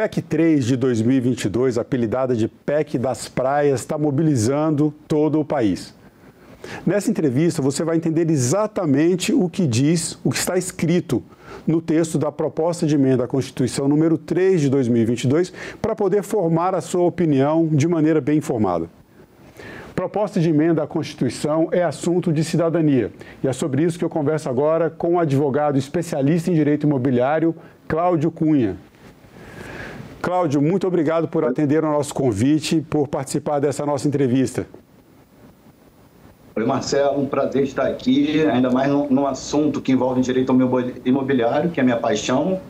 PEC 3 de 2022, apelidada de PEC das Praias, está mobilizando todo o país. Nessa entrevista, você vai entender exatamente o que diz, o que está escrito no texto da proposta de emenda à Constituição número 3 de 2022, para poder formar a sua opinião de maneira bem informada. Proposta de emenda à Constituição é assunto de cidadania, e é sobre isso que eu converso agora com o advogado especialista em direito imobiliário, Cláudio Cunha. Cláudio, muito obrigado por atender ao nosso convite e por participar dessa nossa entrevista. Oi, Marcelo, um prazer estar aqui, ainda mais num assunto que envolve direito imobiliário, que é a minha paixão.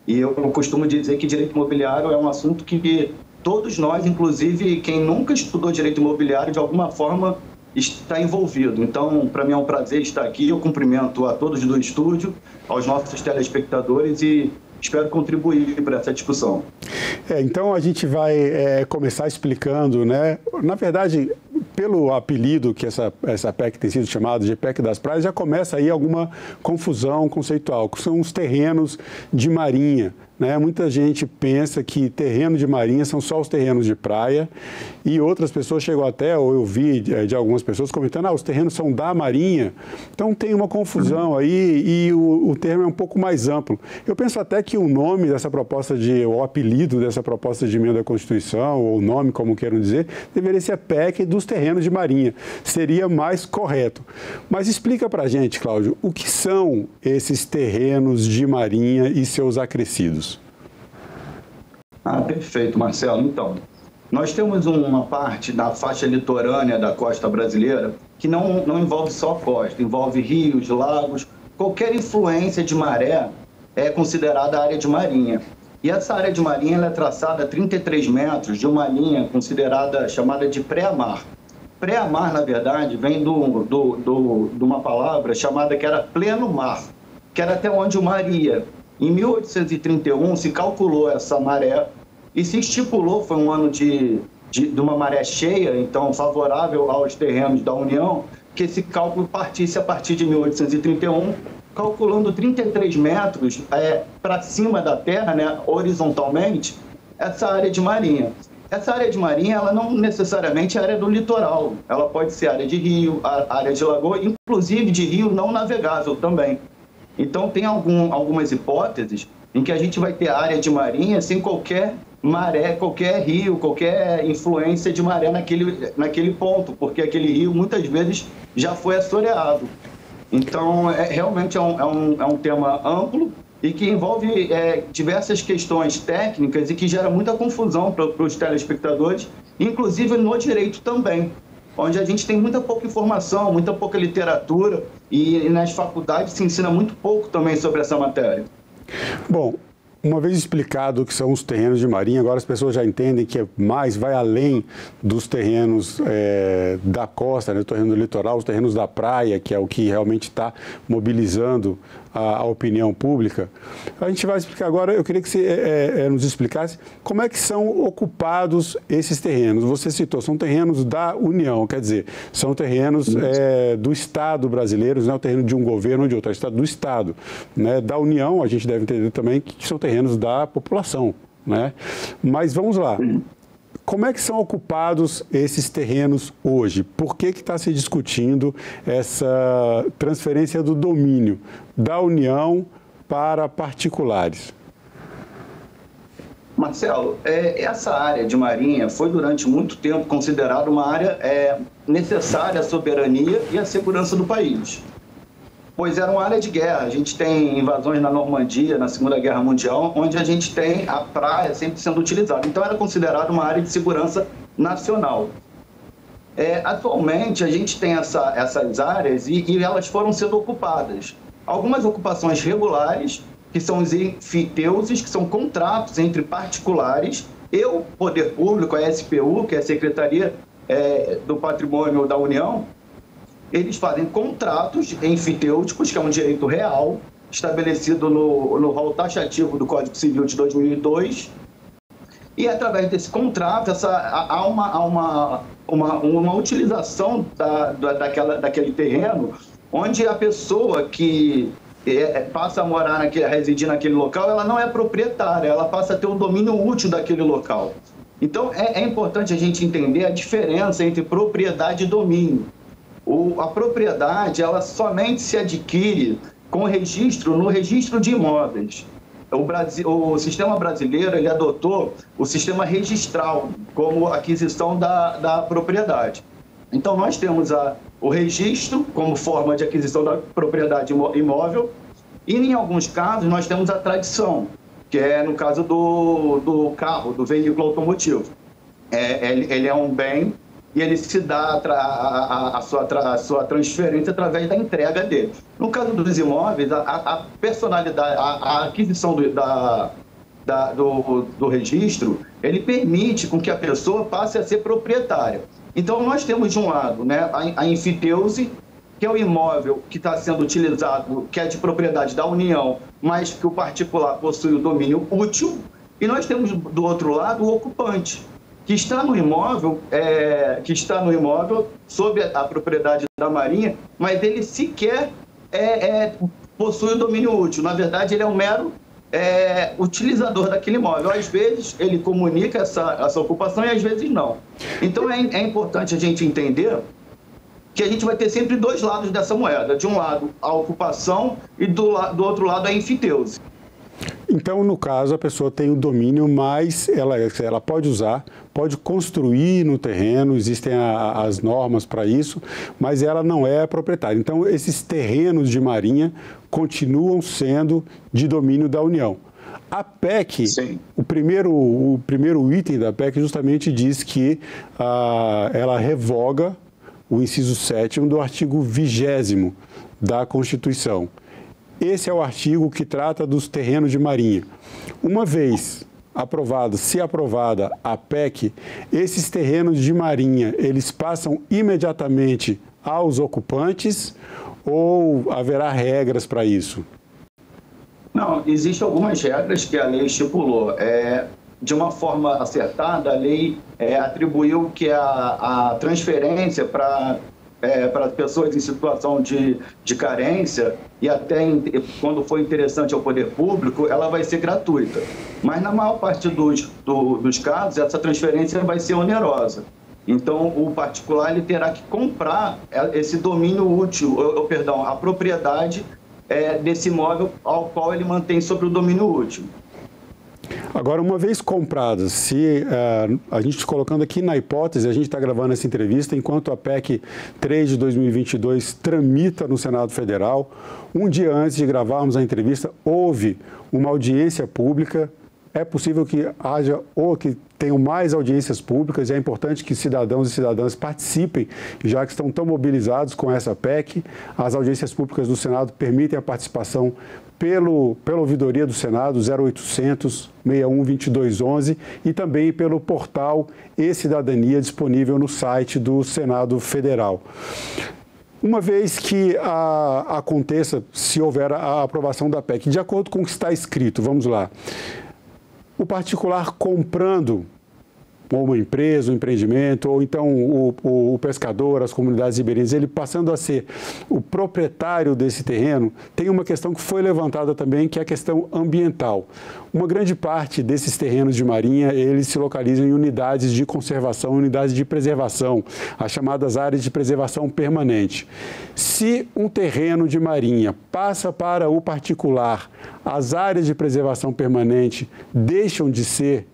E eu costumo dizer que direito imobiliário é um assunto que todos nós, inclusive quem nunca estudou direito imobiliário, de alguma forma está envolvido. Então, para mim é um prazer estar aqui. Eu cumprimento a todos do estúdio, aos nossos telespectadores e espero contribuir para essa discussão. Então, a gente vai começar explicando, né? Na verdade, pelo apelido que essa PEC tem sido chamada de PEC das Praias, já começa aí alguma confusão conceitual, que são os terrenos de marinha. Né? Muita gente pensa que terreno de marinha são só os terrenos de praia e outras pessoas chegam até, ou eu vi de algumas pessoas comentando, os terrenos são da marinha. Então tem uma confusão aí e o termo é um pouco mais amplo. Eu penso até que o nome dessa proposta o apelido dessa proposta de emenda à Constituição, ou o nome, como queiram dizer, deveria ser a PEC dos terrenos de marinha. Seria mais correto. Mas explica pra gente, Cláudio, o que são esses terrenos de marinha e seus acrescidos? Perfeito, Marcelo. Então, nós temos uma parte da faixa litorânea da costa brasileira que não envolve só a costa, envolve rios, lagos, qualquer influência de maré é considerada área de marinha. E essa área de marinha ela é traçada a 33 metros de uma linha chamada de pré-mar. Pré-mar, na verdade, vem de uma palavra chamada que era pleno mar, que era até onde o mar ia. Em 1831 se calculou essa maré e se estipulou, foi um ano de uma maré cheia, então favorável aos terrenos da União, que esse cálculo partisse a partir de 1831, calculando 33 metros para cima da terra, né, horizontalmente, essa área de marinha. Essa área de marinha, ela não necessariamente é área do litoral, ela pode ser área de rio, área de lagoa, inclusive de rio não navegável também. Então, tem algumas hipóteses em que a gente vai ter área de marinha sem qualquer maré, qualquer rio, qualquer influência de maré naquele ponto, porque aquele rio muitas vezes já foi assoreado. Então, realmente é um tema amplo e que envolve diversas questões técnicas e que gera muita confusão para os telespectadores, inclusive no direito também, onde a gente tem muita pouca informação, muita pouca literatura e nas faculdades se ensina muito pouco também sobre essa matéria. Bom, uma vez explicado o que são os terrenos de marinha, agora as pessoas já entendem que vai além dos terrenos da costa, né, do terreno do litoral, os terrenos da praia, que é o que realmente está mobilizando a opinião pública. A gente vai explicar agora, eu queria que você nos explicasse como é que são ocupados esses terrenos. Você citou, são terrenos da União, quer dizer, são terrenos do Estado brasileiro, não é o terreno de um governo ou de outro, é do Estado. Né? Da União, a gente deve entender também que são terrenos da população. Né? Mas vamos lá. Como é que são ocupados esses terrenos hoje? Por que está se discutindo essa transferência do domínio da União para particulares? Marcelo, essa área de marinha foi durante muito tempo considerada uma área necessária à soberania e à segurança do país. Pois era uma área de guerra. A gente tem invasões na Normandia, na Segunda Guerra Mundial, onde a gente tem a praia sempre sendo utilizada. Então, era considerada uma área de segurança nacional. Atualmente, a gente tem essas áreas e elas foram sendo ocupadas. Algumas ocupações regulares, que são os enfiteuses, que são contratos entre particulares e o poder público, a SPU, que é a Secretaria do Patrimônio da União. Eles fazem contratos enfitêuticos, que é um direito real, estabelecido no rol taxativo do Código Civil de 2002. E, através desse contrato, há uma utilização daquele terreno, onde a pessoa que passa a morar, a residir naquele local, ela não é proprietária, ela passa a ter o domínio útil daquele local. Então, é importante a gente entender a diferença entre propriedade e domínio. A propriedade, ela somente se adquire com registro no registro de imóveis. O sistema brasileiro, ele adotou o sistema registral como aquisição da propriedade. Então, nós temos o registro como forma de aquisição da propriedade imóvel e, em alguns casos, nós temos a tradição, que é no caso do carro, do veículo automotivo. Ele é um bem e ele se dá a sua transferência através da entrega dele. No caso dos imóveis, a personalidade, a aquisição do registro, ele permite com que a pessoa passe a ser proprietária. Então, nós temos de um lado, né, a enfiteuse, que é o imóvel que está sendo utilizado, que é de propriedade da União, mas que o particular possui o domínio útil, e nós temos do outro lado o ocupante, que está no imóvel, sob a propriedade da Marinha, mas ele sequer possui o domínio útil. Na verdade, ele é um mero utilizador daquele imóvel. Às vezes, ele comunica essa ocupação e às vezes não. Então, é importante a gente entender que a gente vai ter sempre dois lados dessa moeda. De um lado, a ocupação e do outro lado, a enfiteuse. Então, no caso, a pessoa tem o domínio, mas ela pode usar, pode construir no terreno, existem as normas para isso, mas ela não é proprietária. Então, esses terrenos de Marinha continuam sendo de domínio da União. A PEC, o primeiro item da PEC justamente diz que ela revoga o inciso 7º do artigo 20º da Constituição. Esse é o artigo que trata dos terrenos de Marinha. Uma vez aprovada, se aprovada a PEC, esses terrenos de Marinha, eles passam imediatamente aos ocupantes ou haverá regras para isso? Não, existem algumas regras que a lei estipulou. De uma forma acertada, a lei atribuiu que a transferência para pessoas em situação de carência e até quando for interessante ao poder público, ela vai ser gratuita. Mas na maior parte dos casos, essa transferência vai ser onerosa. Então, o particular ele terá que comprar esse domínio útil, a propriedade desse imóvel ao qual ele mantém sobre o domínio útil. Agora, uma vez compradas, se a gente colocando aqui na hipótese, a gente está gravando essa entrevista enquanto a PEC 3 de 2022 tramita no Senado Federal, um dia antes de gravarmos a entrevista, houve uma audiência pública. É possível que haja ou que tenham mais audiências públicas e é importante que cidadãos e cidadãs participem, já que estão tão mobilizados com essa PEC. As audiências públicas do Senado permitem a participação pela ouvidoria do Senado, 0800 61 2211, e também pelo portal E-Cidadania, disponível no site do Senado Federal. Uma vez que aconteça, se houver a aprovação da PEC, de acordo com o que está escrito, vamos lá, o particular comprando ou uma empresa, um empreendimento, ou então o pescador, as comunidades ribeirinhas, ele passando a ser o proprietário desse terreno, tem uma questão que foi levantada também, que é a questão ambiental. Uma grande parte desses terrenos de Marinha, eles se localizam em unidades de conservação, unidades de preservação, as chamadas áreas de preservação permanente. Se um terreno de Marinha passa para o particular, as áreas de preservação permanente deixam de ser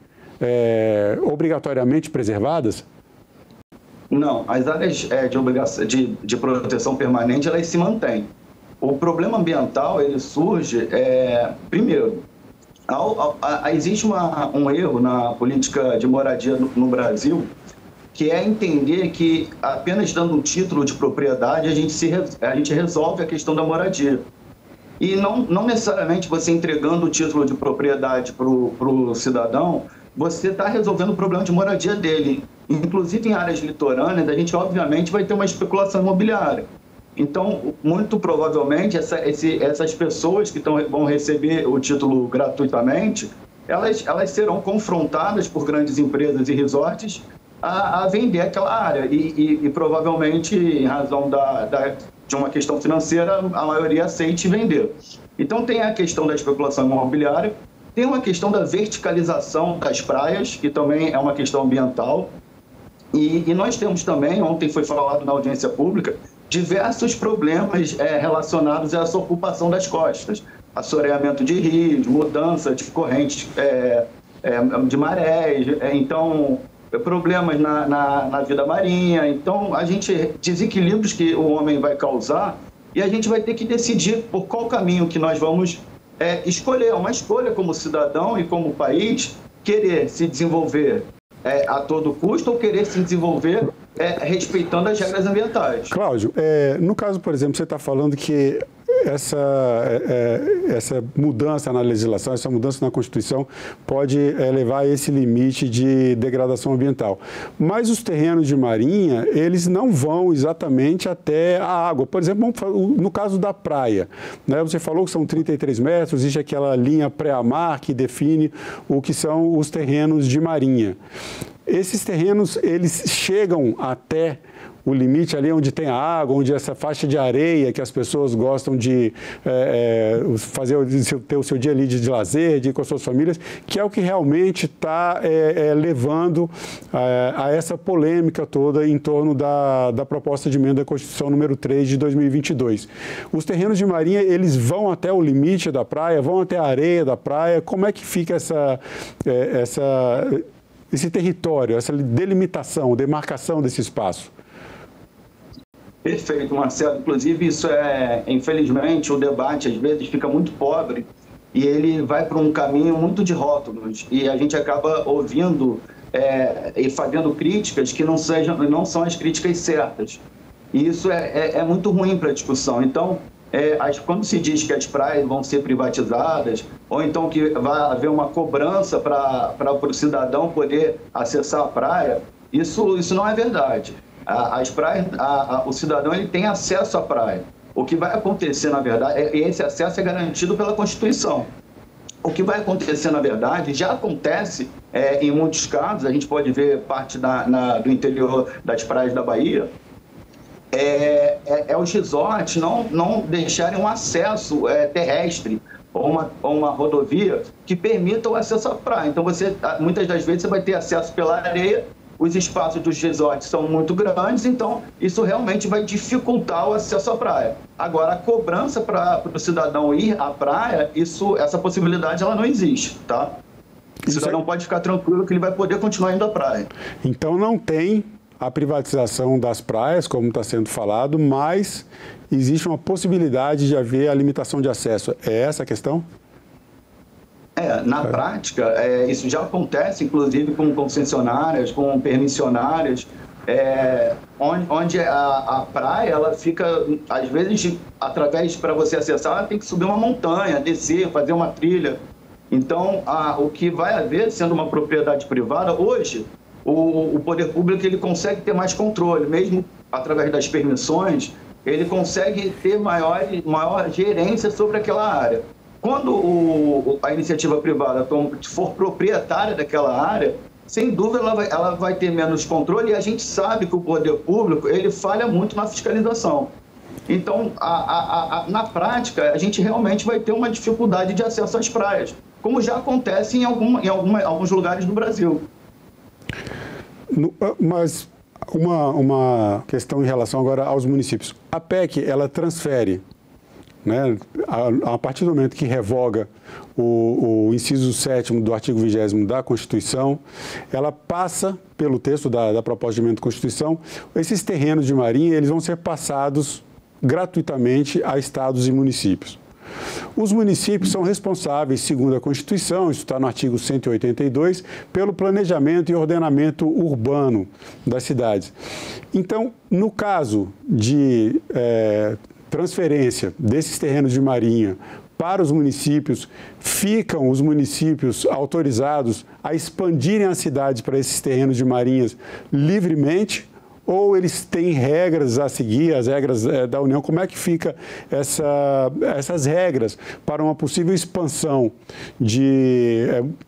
obrigatoriamente preservadas? Não, as áreas de proteção permanente, elas se mantêm. O problema ambiental, ele surge, primeiro, existe um erro na política de moradia no Brasil, que é entender que apenas dando um título de propriedade a gente resolve a questão da moradia. E não necessariamente você entregando o título de propriedade para o cidadão, você está resolvendo o problema de moradia dele. Inclusive, em áreas litorâneas, a gente, obviamente, vai ter uma especulação imobiliária. Então, muito provavelmente, essas pessoas que vão receber o título gratuitamente, elas serão confrontadas por grandes empresas e resorts a vender aquela área. E provavelmente, em razão de uma questão financeira, a maioria aceite vender. Então tem a questão da especulação imobiliária, tem uma questão da verticalização das praias, que também é uma questão ambiental, e nós temos também, ontem foi falado na audiência pública, diversos problemas relacionados a essa ocupação das costas, assoreamento de rios, mudança de correntes de marés, então problemas na vida marinha. Então, desequilíbrios que o homem vai causar, e a gente vai ter que decidir por qual caminho que nós vamos escolher. É uma escolha como cidadão e como país, querer se desenvolver a todo custo ou querer se desenvolver respeitando as regras ambientais. Cláudio, no caso, por exemplo, você está falando que essa mudança na legislação, essa mudança na Constituição pode levar a esse limite de degradação ambiental. Mas os terrenos de marinha, eles não vão exatamente até a água. Por exemplo, no caso da praia, né, você falou que são 33 metros, existe aquela linha pré-mar que define o que são os terrenos de marinha. Esses terrenos, eles chegam até o limite ali onde tem a água, onde essa faixa de areia que as pessoas gostam de ter o seu dia ali de lazer, de ir com as suas famílias, que é o que realmente está levando a essa polêmica toda em torno da proposta de emenda da Constituição número 3 de 2022. Os terrenos de marinha, eles vão até o limite da praia, vão até a areia da praia. Como é que fica esse território, essa delimitação, demarcação desse espaço? Perfeito, Marcelo. Inclusive, isso infelizmente, o debate às vezes fica muito pobre e ele vai para um caminho muito de rótulos e a gente acaba ouvindo e fazendo críticas que não são as críticas certas. E isso é muito ruim para a discussão. Então, quando se diz que as praias vão ser privatizadas ou então que vai haver uma cobrança para o cidadão poder acessar a praia, isso não é verdade. As praias, o cidadão ele tem acesso à praia. O que vai acontecer, na verdade, esse acesso é garantido pela Constituição. O que vai acontecer, na verdade, já acontece em muitos casos, a gente pode ver parte do interior das praias da Bahia, os resorts não deixarem um acesso terrestre ou uma rodovia que permita o acesso à praia. Então, muitas das vezes, você vai ter acesso pela areia. Os espaços dos resorts são muito grandes, então isso realmente vai dificultar o acesso à praia. Agora, a cobrança para o cidadão ir à praia, essa possibilidade ela não existe, tá? O cidadão pode ficar tranquilo que ele vai poder continuar indo à praia. Então não tem a privatização das praias, como está sendo falado, mas existe uma possibilidade de haver a limitação de acesso. É essa a questão? Na prática, isso já acontece, inclusive, com concessionárias, com permissionárias, onde a praia, ela fica, às vezes, para você acessar, ela tem que subir uma montanha, descer, fazer uma trilha. Então, o que vai haver, sendo uma propriedade privada, hoje, o poder público ele consegue ter mais controle, mesmo através das permissões, ele consegue ter maior gerência sobre aquela área. Quando a iniciativa privada for proprietária daquela área, sem dúvida ela vai ter menos controle e a gente sabe que o poder público ele falha muito na fiscalização. Então, na prática, a gente realmente vai ter uma dificuldade de acesso às praias, como já acontece em alguns lugares do Brasil. Mas uma questão em relação agora aos municípios. A PEC, ela transfere, né, a partir do momento que revoga o inciso 7º do artigo 20º da Constituição, ela passa pelo texto da proposta de emenda da Constituição, esses terrenos de marinha eles vão ser passados gratuitamente a estados e municípios. Os municípios são responsáveis, segundo a Constituição, isso está no artigo 182, pelo planejamento e ordenamento urbano das cidades. Então, no caso de transferência desses terrenos de marinha para os municípios, ficam os municípios autorizados a expandirem a cidade para esses terrenos de marinhas livremente, ou eles têm regras a seguir, as regras da União? Como é que fica essas regras para uma possível expansão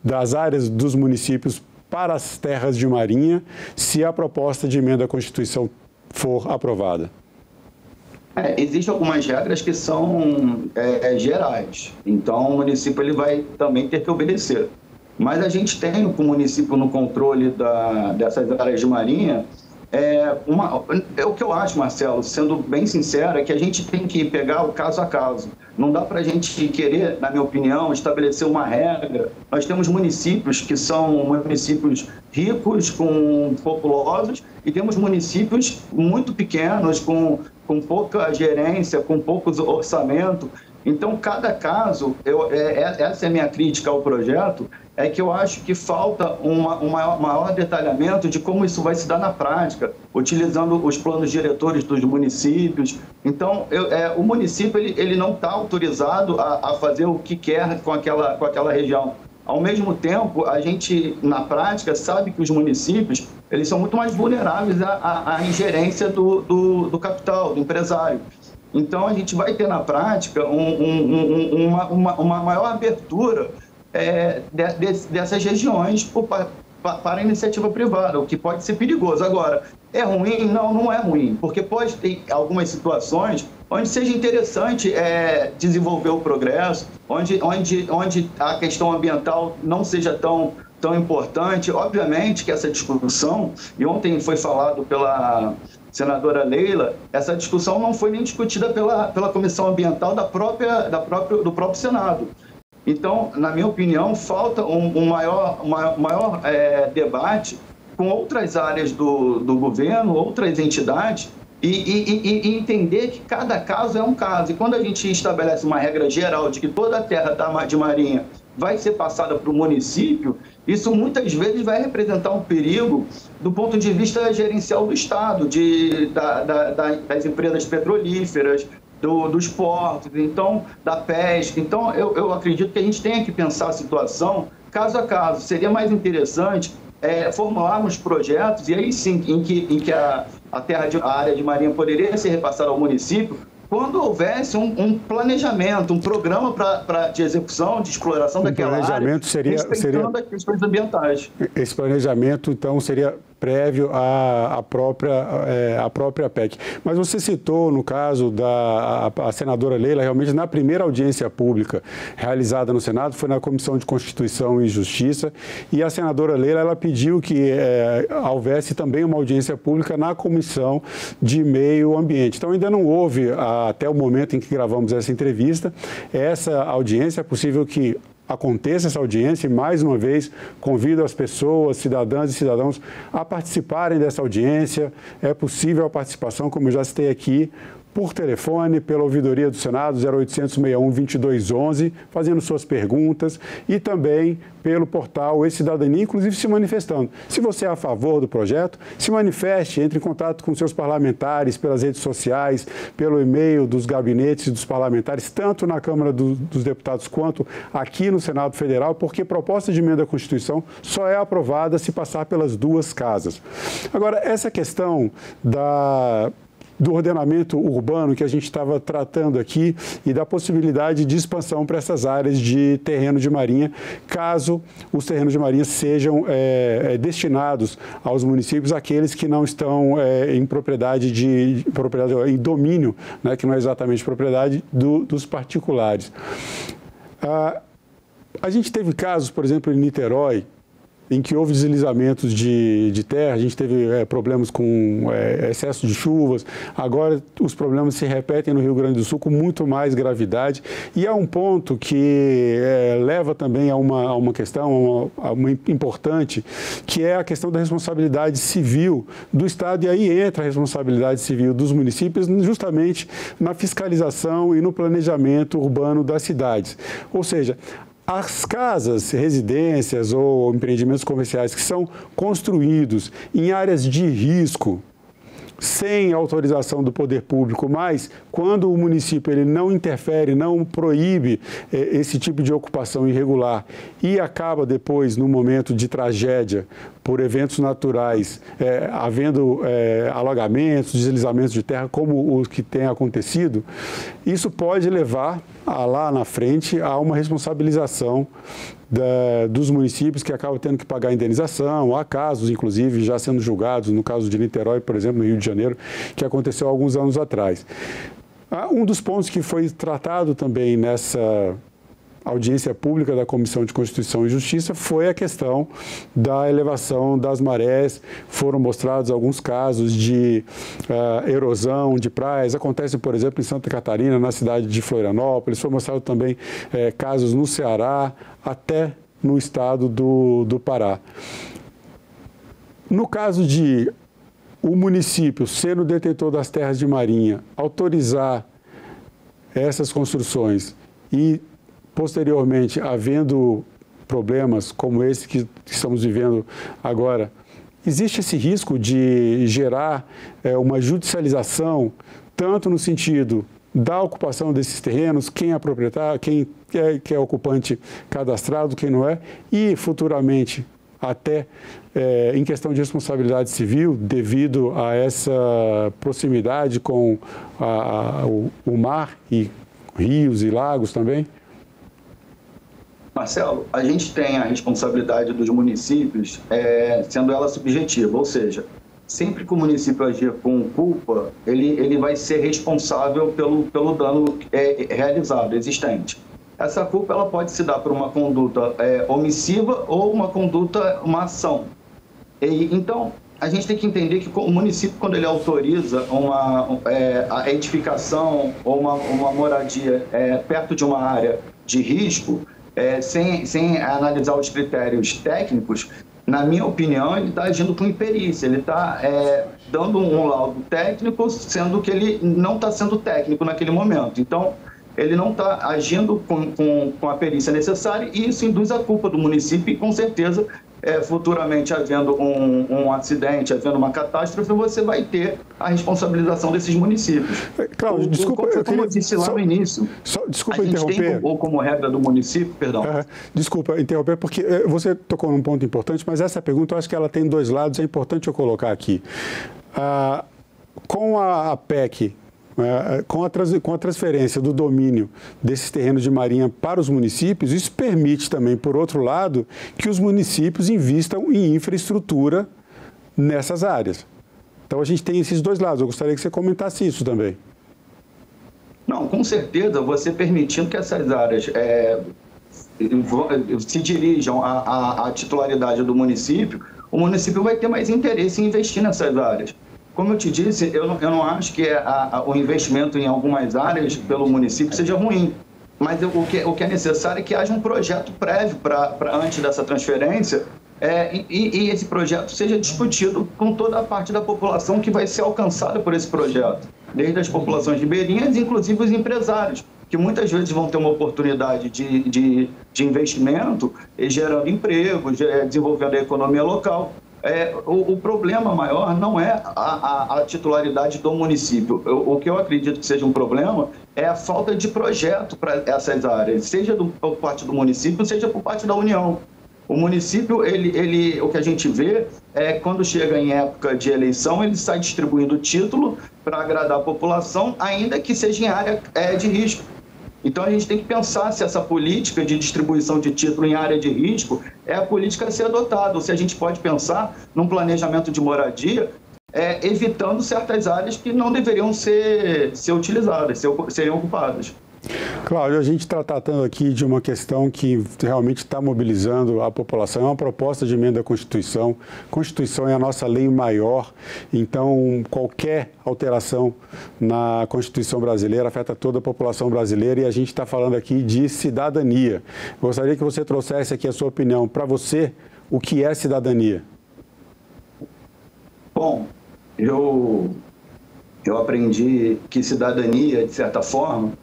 das áreas dos municípios para as terras de marinha, se a proposta de emenda à Constituição for aprovada? Existem algumas regras que são gerais, então o município ele vai também ter que obedecer. Mas a gente tem o município no controle dessas áreas de marinha. O que eu acho, Marcelo, sendo bem sincero, é que a gente tem que pegar o caso a caso. Não dá para a gente querer, na minha opinião, estabelecer uma regra. Nós temos municípios que são municípios ricos, populosos, e temos municípios muito pequenos, com pouca gerência, com poucos orçamento. Então, cada caso, essa é a minha crítica ao projeto, é que eu acho que falta um maior detalhamento de como isso vai se dar na prática, utilizando os planos diretores dos municípios. Então, o município ele não está autorizado a fazer o que quer com aquela região. Ao mesmo tempo, a gente, na prática, sabe que os municípios eles são muito mais vulneráveis à ingerência do capital, do empresário. Então, a gente vai ter, na prática, uma maior abertura dessas regiões para a iniciativa privada, o que pode ser perigoso. Agora, é ruim? Não, não é ruim, porque pode ter algumas situações onde seja interessante desenvolver o progresso, onde a questão ambiental não seja tão importante. Obviamente que essa discussão, e ontem foi falado pela senadora Leila, essa discussão não foi nem discutida pela Comissão Ambiental do próprio Senado. Então, na minha opinião, falta um maior debate com outras áreas do governo, outras entidades, e entender que cada caso é um caso. E quando a gente estabelece uma regra geral de que toda a terra de marinha vai ser passada para o município, isso muitas vezes vai representar um perigo do ponto de vista gerencial do Estado, das empresas petrolíferas, dos portos, então, da pesca. Então, eu acredito que a gente tenha que pensar a situação caso a caso. Seria mais interessante formularmos projetos, e aí sim, em que a área de marinha poderia ser repassada ao município, quando houvesse um planejamento, um programa de execução, de exploração daquela área, respeitando as questões ambientais. Esse planejamento, então, seria prévio à própria PEC. Mas você citou, no caso da senadora Leila, realmente na primeira audiência pública realizada no Senado, foi na Comissão de Constituição e Justiça, e a senadora Leila ela pediu que houvesse também uma audiência pública na Comissão de Meio Ambiente. Então, ainda não houve, até o momento em que gravamos essa entrevista, essa audiência. É possível que aconteça essa audiência e, mais uma vez, convido as pessoas, cidadãs e cidadãos, a participarem dessa audiência. É possível a participação, como eu já citei aqui, por telefone, pela ouvidoria do Senado, 0800 61 2211, fazendo suas perguntas, e também pelo portal E-Cidadania, inclusive se manifestando. Se você é a favor do projeto, se manifeste, entre em contato com seus parlamentares pelas redes sociais, pelo e-mail dos gabinetes dos parlamentares, tanto na Câmara dos Deputados quanto aqui no Senado Federal, porque proposta de emenda à Constituição só é aprovada se passar pelas duas casas. Agora, essa questão do ordenamento urbano que a gente estava tratando aqui e da possibilidade de expansão para essas áreas de terreno de marinha, caso os terrenos de marinha sejam destinados aos municípios, aqueles que não estão em em domínio, né, que não é exatamente propriedade dos particulares. A gente teve casos, por exemplo, em Niterói, em que houve deslizamentos de terra, a gente teve problemas com excesso de chuvas, agora os problemas se repetem no Rio Grande do Sul com muito mais gravidade, e há um ponto que leva também a uma questão importante, que é a questão da responsabilidade civil do Estado, e aí entra a responsabilidade civil dos municípios justamente na fiscalização e no planejamento urbano das cidades. Ou seja, as casas, residências ou empreendimentos comerciais que são construídos em áreas de risco, sem autorização do poder público, mas quando o município ele não interfere, não proíbe esse tipo de ocupação irregular e acaba depois, no momento de tragédia, por eventos naturais, havendo alagamentos, deslizamentos de terra, como os que tem acontecido, isso pode levar lá na frente a uma responsabilização dos municípios que acabam tendo que pagar indenização. Há casos, inclusive, já sendo julgados, no caso de Niterói, por exemplo, no Rio de Janeiro, que aconteceu há alguns anos atrás. Um dos pontos que foi tratado também nessa audiência pública da Comissão de Constituição e Justiça foi a questão da elevação das marés. Foram mostrados alguns casos de erosão de praias. Acontece, por exemplo, em Santa Catarina, na cidade de Florianópolis. Foi mostrado também casos no Ceará, até no estado do Pará. No caso de o município, sendo detentor das terras de marinha, autorizar essas construções e, posteriormente, havendo problemas como esse que estamos vivendo agora, existe esse risco de gerar uma judicialização, tanto no sentido da ocupação desses terrenos, quem é proprietário, quem é ocupante cadastrado, quem não é, e futuramente até em questão de responsabilidade civil, devido a essa proximidade com o mar e rios e lagos também? Marcelo, a gente tem a responsabilidade dos municípios, sendo ela subjetiva, ou seja, sempre que o município agir com culpa, ele vai ser responsável pelo dano realizado, existente. Essa culpa ela pode se dar por uma conduta omissiva ou uma ação. Então, a gente tem que entender que o município, quando ele autoriza a edificação ou uma moradia perto de uma área de risco, sem analisar os critérios técnicos, na minha opinião, ele está agindo com imperícia, ele está dando um laudo técnico, sendo que ele não está sendo técnico naquele momento. Então, ele não está agindo com a perícia necessária e isso induz a culpa do município e, com certeza, futuramente, havendo um acidente, havendo uma catástrofe, você vai ter a responsabilização desses municípios. Cláudio, desculpa, como eu disse lá no início, desculpa a gente interromper. tem como regra do município, perdão. Desculpa interromper, porque você tocou num ponto importante, mas essa pergunta eu acho que ela tem dois lados, é importante eu colocar aqui. Com a PEC, com a transferência do domínio desses terrenos de marinha para os municípios, isso permite também, por outro lado, que os municípios invistam em infraestrutura nessas áreas. Então, a gente tem esses dois lados. Eu gostaria que você comentasse isso também. Não, com certeza, você permitindo que essas áreas se dirijam à titularidade do município, o município vai ter mais interesse em investir nessas áreas. Como eu te disse, eu não acho que o investimento em algumas áreas pelo município seja ruim, mas o que é necessário é que haja um projeto prévio antes dessa transferência e esse projeto seja discutido com toda a parte da população que vai ser alcançada por esse projeto, desde as populações ribeirinhas, inclusive os empresários, que muitas vezes vão ter uma oportunidade de investimento, gerando empregos, desenvolvendo a economia local. O problema maior não é a titularidade do município. O que eu acredito que seja um problema é a falta de projeto para essas áreas, seja por parte do município, seja por parte da União. O município, o que a gente vê é quando chega em época de eleição, ele sai distribuindo título para agradar a população, ainda que seja em área de risco. Então, a gente tem que pensar se essa política de distribuição de título em área de risco é a política a ser adotada, ou se a gente pode pensar num planejamento de moradia evitando certas áreas que não deveriam ser utilizadas, seriam ocupadas. Cláudio, a gente está tratando aqui de uma questão que realmente está mobilizando a população. É uma proposta de emenda à Constituição. A Constituição é a nossa lei maior, então qualquer alteração na Constituição brasileira afeta toda a população brasileira e a gente está falando aqui de cidadania. Gostaria que você trouxesse aqui a sua opinião. Para você, o que é cidadania? Bom, eu aprendi que cidadania, de certa forma,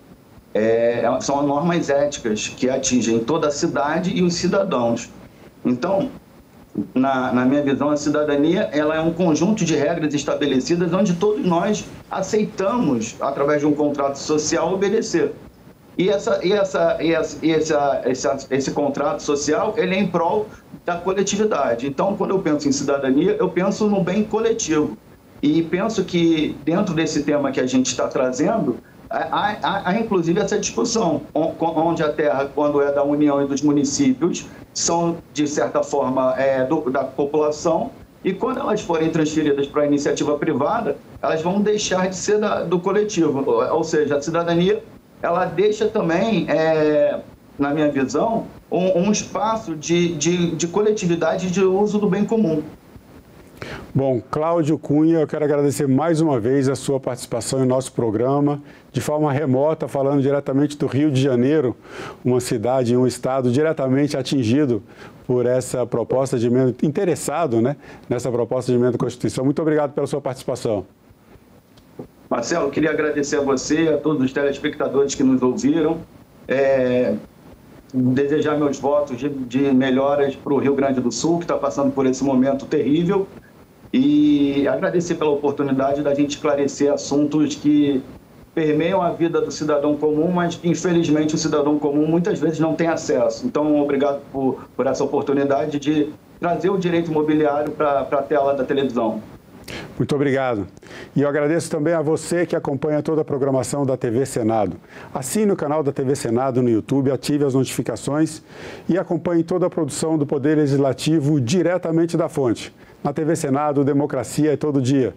são normas éticas que atingem toda a cidade e os cidadãos. Então, na minha visão, a cidadania ela é um conjunto de regras estabelecidas onde todos nós aceitamos, através de um contrato social, obedecer. E esse contrato social ele é em prol da coletividade. Então, quando eu penso em cidadania, eu penso no bem coletivo. E penso que, dentro desse tema que a gente está trazendo, há inclusive essa discussão, onde a terra, quando é da União e dos municípios, são, de certa forma, da população, E quando elas forem transferidas para a iniciativa privada, elas vão deixar de ser do coletivo. Ou seja, a cidadania, ela deixa também, na minha visão, um espaço de coletividade e de uso do bem comum. Bom, Cláudio Cunha, eu quero agradecer mais uma vez a sua participação em nosso programa, de forma remota, falando diretamente do Rio de Janeiro, uma cidade, um estado diretamente atingido por essa proposta de emenda, interessado, né, nessa proposta de emenda à Constituição. Muito obrigado pela sua participação. Marcelo, eu queria agradecer a você, a todos os telespectadores que nos ouviram, desejar meus votos de melhoras para o Rio Grande do Sul, que está passando por esse momento terrível, e agradecer pela oportunidade da gente esclarecer assuntos que permeiam a vida do cidadão comum, mas que, infelizmente, o cidadão comum muitas vezes não tem acesso. Então, obrigado por essa oportunidade de trazer o direito imobiliário para a tela da televisão. Muito obrigado. E eu agradeço também a você que acompanha toda a programação da TV Senado. Assine o canal da TV Senado no YouTube, ative as notificações e acompanhe toda a produção do Poder Legislativo diretamente da fonte. Na TV Senado, democracia é todo dia.